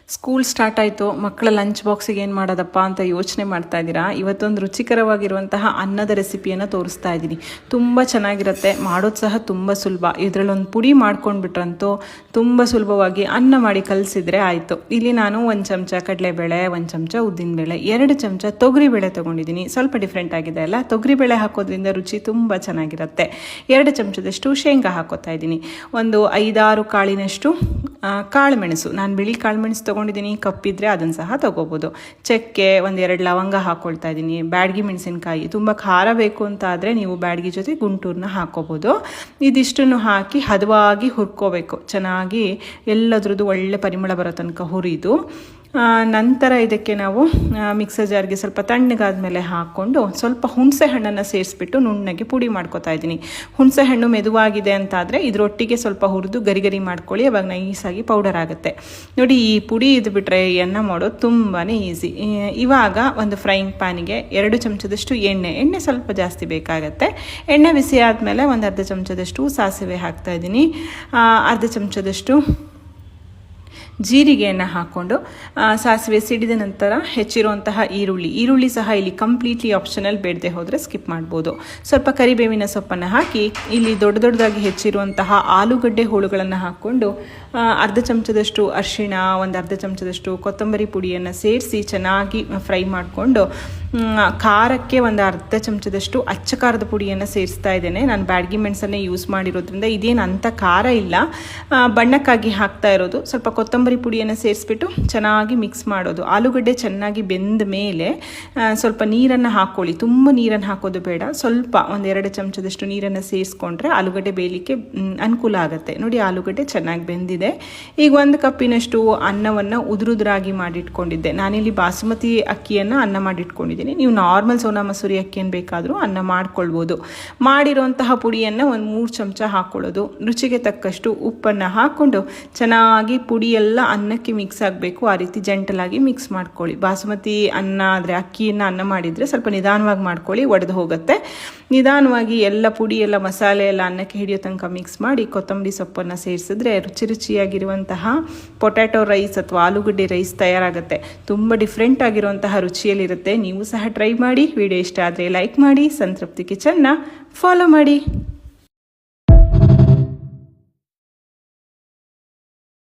School start ಆಯಿತು, ಮಕ್ಕಳ lunch ಬಾಕ್ಸಿಗೆ ಏನು ಮಾಡೋದಪ್ಪ ಅಂತ ಯೋಚನೆ ಮಾಡ್ತಾ ಇದ್ದೀರಾ. ಇವತ್ತೊಂದು ರುಚಿಕರವಾಗಿರುವಂತಹ ಅನ್ನದ ರೆಸಿಪಿಯನ್ನು ತೋರಿಸ್ತಾ ಇದ್ದೀನಿ. ತುಂಬ ಚೆನ್ನಾಗಿರುತ್ತೆ, ಮಾಡೋದು ಸಹ ತುಂಬ ಸುಲಭ. ಇದರಲ್ಲೊಂದು ಪುಡಿ ಮಾಡ್ಕೊಂಡ್ಬಿಟ್ರಂತೂ ತುಂಬ ಸುಲಭವಾಗಿ ಅನ್ನ ಮಾಡಿ ಕಲಿಸಿದ್ರೆ ಆಯಿತು. ಇಲ್ಲಿ ನಾನು 1 ಚಮಚ ಕಡಲೆಬೇಳೆ, 1 ಚಮಚ ಉದ್ದಿನಬೇಳೆ, 2 ಚಮಚ ತೊಗರಿಬೇಳೆ ತೊಗೊಂಡಿದ್ದೀನಿ. ಸ್ವಲ್ಪ ಡಿಫ್ರೆಂಟ್ ಆಗಿದೆ ಅಲ್ಲ. ತೊಗರಿಬೇಳೆ ಹಾಕೋದ್ರಿಂದ ರುಚಿ ತುಂಬ ಚೆನ್ನಾಗಿರುತ್ತೆ. 2 ಚಮಚದಷ್ಟು ಶೇಂಗಾ ಹಾಕೋತಾ ಇದ್ದೀನಿ. ಒಂದು 5-6 ಕಾಳಿನಷ್ಟು ಕಾಳು ಮೆಣಸು, ನಾನು ಬಿಳಿ ಕಾಳು ಮೆಣಸು ತೊಗೊಂಡಿದ್ದೀನಿ. ಕಪ್ಪಿದ್ರೆ ಅದನ್ನು ಸಹ ತೊಗೋಬೋದು. ಚಕ್ಕೆ, 1-2 ಲವಂಗ ಹಾಕ್ಕೊಳ್ತಾ ಇದ್ದೀನಿ. ಬ್ಯಾಡಗಿ ಮೆಣಸಿನ್ಕಾಯಿ, ತುಂಬ ಖಾರ ಬೇಕು ಅಂತ ಆದರೆ ನೀವು ಬ್ಯಾಡಗಿ ಜೊತೆ ಗುಂಟೂರನ್ನ ಹಾಕ್ಕೋಬೋದು. ಇದಿಷ್ಟನ್ನು ಹಾಕಿ ಹದವಾಗಿ ಹುರ್ಕೋಬೇಕು. ಚೆನ್ನಾಗಿ ಎಲ್ಲದ್ರದ್ದು ಒಳ್ಳೆ ಪರಿಮಳ ಬರೋ ತನಕ ಹುರಿದು ನಂತರ ಇದಕ್ಕೆ ನಾವು ಮಿಕ್ಸರ್ ಜಾರ್ಗೆ ಸ್ವಲ್ಪ ತಣ್ಣಗಾದ್ಮೇಲೆ ಹಾಕ್ಕೊಂಡು ಸ್ವಲ್ಪ ಹುಣಸೆ ಹಣ್ಣನ್ನು ಸೇರಿಸ್ಬಿಟ್ಟು ನುಣ್ಣಗೆ ಪುಡಿ ಮಾಡ್ಕೊತಾ ಇದ್ದೀನಿ. ಹುಣಸೆ ಹಣ್ಣು ಮೆದುವಾಗಿದೆ ಅಂತಾದರೆ ಇದರೊಟ್ಟಿಗೆ ಸ್ವಲ್ಪ ಹುರಿದು ಗರಿ ಗರಿ ಮಾಡ್ಕೊಳ್ಳಿ, ಅವಾಗ ನೈಸಾಗಿ ಪೌಡರ್ ಆಗುತ್ತೆ. ನೋಡಿ, ಈ ಪುಡಿ ಇದ್ಬಿಟ್ರೆ ಅನ್ನ ಮಾಡೋದು ತುಂಬಾ ಈಸಿ. ಇವಾಗ ಒಂದು ಫ್ರೈಯಿಂಗ್ ಪ್ಯಾನಿಗೆ 2 ಚಮಚದಷ್ಟು ಎಣ್ಣೆ ಸ್ವಲ್ಪ ಜಾಸ್ತಿ ಬೇಕಾಗತ್ತೆ. ಎಣ್ಣೆ ಬಿಸಿ ಆದಮೇಲೆ ಒಂದು ಅರ್ಧ ಚಮಚದಷ್ಟು ಸಾಸಿವೆ ಹಾಕ್ತಾ ಇದ್ದೀನಿ. ಅರ್ಧ ಚಮಚದಷ್ಟು ಜೀರಿಗೆಯನ್ನು ಹಾಕ್ಕೊಂಡು ಸಾಸಿವೆ ಸಿಡಿದ ನಂತರ ಹೆಚ್ಚಿರುವಂತಹ ಈರುಳ್ಳಿ ಸಹ ಇಲ್ಲಿ ಕಂಪ್ಲೀಟ್ಲಿ ಆಪ್ಷನಲ್, ಬೇಡದೆ ಹೋದರೆ ಸ್ಕಿಪ್ ಮಾಡ್ಬೋದು. ಸ್ವಲ್ಪ ಕರಿಬೇವಿನ ಸೊಪ್ಪನ್ನು ಹಾಕಿ ಇಲ್ಲಿ ದೊಡ್ಡದಾಗಿ ಹೆಚ್ಚಿರುವಂತಹ ಆಲೂಗಡ್ಡೆ ಹೋಳುಗಳನ್ನು ಹಾಕ್ಕೊಂಡು ಅರ್ಧ ಚಮಚದಷ್ಟು ಅರಿಶಿಣ, ಒಂದು ಅರ್ಧ ಚಮಚದಷ್ಟು ಕೊತ್ತಂಬರಿ ಪುಡಿಯನ್ನು ಸೇರಿಸಿ ಚೆನ್ನಾಗಿ ಫ್ರೈ ಮಾಡಿಕೊಂಡು ಖಾರಕ್ಕೆ ಒಂದು ಅರ್ಧ ಚಮಚದಷ್ಟು ಅಚ್ಚ ಖಾರದ ಪುಡಿಯನ್ನು ಸೇರಿಸ್ತಾ ಇದ್ದೇನೆ. ನಾನು ಬ್ಯಾಡಗಿ ಮೆಣಸನ್ನೇ ಯೂಸ್ ಮಾಡಿರೋದ್ರಿಂದ ಇದೇನು ಅಂಥ ಖಾರ ಇಲ್ಲ, ಬಣ್ಣಕ್ಕಾಗಿ ಹಾಕ್ತಾ ಇರೋದು. ಸ್ವಲ್ಪ ಕೊತ್ತಂಬರಿ ಪುಡಿಯನ್ನು ಸೇರಿಸ್ಬಿಟ್ಟು ಚೆನ್ನಾಗಿ ಮಿಕ್ಸ್ ಮಾಡೋದು. ಆಲೂಗಡ್ಡೆ ಚೆನ್ನಾಗಿ ಬೆಂದ ಮೇಲೆ ಸ್ವಲ್ಪ ನೀರನ್ನು ಹಾಕ್ಕೊಳ್ಳಿ. ತುಂಬ ನೀರನ್ನು ಹಾಕೋದು ಬೇಡ, ಸ್ವಲ್ಪ 1-2 ಚಮಚದಷ್ಟು ನೀರನ್ನು ಸೇರಿಸ್ಕೊಂಡ್ರೆ ಆಲೂಗಡ್ಡೆ ಬೇಯಲಿಕ್ಕೆ ಅನುಕೂಲ ಆಗುತ್ತೆ. ನೋಡಿ, ಆಲೂಗಡ್ಡೆ ಚೆನ್ನಾಗಿ ಬೆಂದಿದೆ. ಈಗ 1 ಕಪ್ಪಿನಷ್ಟು ಅನ್ನವನ್ನು ಉದುರಾಗಿ ಮಾಡಿಟ್ಕೊಂಡಿದ್ದೆ. ನಾನಿಲ್ಲಿ ಬಾಸುಮತಿ ಅಕ್ಕಿಯನ್ನು ಅನ್ನ ಮಾಡಿಟ್ಕೊಂಡಿದ್ದೀನಿ. ನೀವು ನಾರ್ಮಲ್ ಸೋನಾ ಮಸೂರಿ ಅಕ್ಕಿಯನ್ನು ಬೇಕಾದರೂ ಅನ್ನ ಮಾಡ್ಕೊಳ್ಬೋದು. ಮಾಡಿರುವಂತಹ ಪುಡಿಯನ್ನು 1-3 ಚಮಚ ಹಾಕ್ಕೊಳ್ಳೋದು. ರುಚಿಗೆ ತಕ್ಕಷ್ಟು ಉಪ್ಪನ್ನು ಹಾಕ್ಕೊಂಡು ಚೆನ್ನಾಗಿ ಪುಡಿ ಎಲ್ಲ ಅನ್ನಕ್ಕೆ ಮಿಕ್ಸ್ ಆಗಬೇಕು. ಆ ರೀತಿ ಜಂಟಲಾಗಿ ಮಿಕ್ಸ್ ಮಾಡ್ಕೊಳ್ಳಿ. ಬಾಸುಮತಿ ಅನ್ನ ಆದರೆ ಅಕ್ಕಿಯನ್ನು ಅನ್ನ ಮಾಡಿದರೆ ಸ್ವಲ್ಪ ನಿಧಾನವಾಗಿ ಮಾಡ್ಕೊಳ್ಳಿ, ಒಡೆದು ಹೋಗುತ್ತೆ. ನಿಧಾನವಾಗಿ ಎಲ್ಲ ಪುಡಿ ಎಲ್ಲ ಮಸಾಲೆ ಎಲ್ಲ ಅನ್ನಕ್ಕೆ ಹಿಡಿಯೋ ತನಕ ಮಿಕ್ಸ್ ಮಾಡಿ ಕೊತ್ತಂಬರಿ ಸೊಪ್ಪನ್ನು ಸೇರಿಸಿದ್ರೆ ರುಚಿಯಾಗಿರುವಂತಹ ಪೊಟ್ಯಾಟೊ ರೈಸ್ ಅಥವಾ ಆಲೂಗಡ್ಡೆ ರೈಸ್ ತಯಾರಾಗುತ್ತೆ. ತುಂಬ ಡಿಫ್ರೆಂಟ್ ಆಗಿರುವಂತಹ ರುಚಿಯಲ್ಲಿರುತ್ತೆ. ನೀವು ಸಹ ಟ್ರೈ ಮಾಡಿ. ವಿಡಿಯೋ ಇಷ್ಟ ಆದರೆ ಲೈಕ್ ಮಾಡಿ. ಸಂತೃಪ್ತಿ ಕಿಚನ್ನ ಫಾಲೋ ಮಾಡಿ.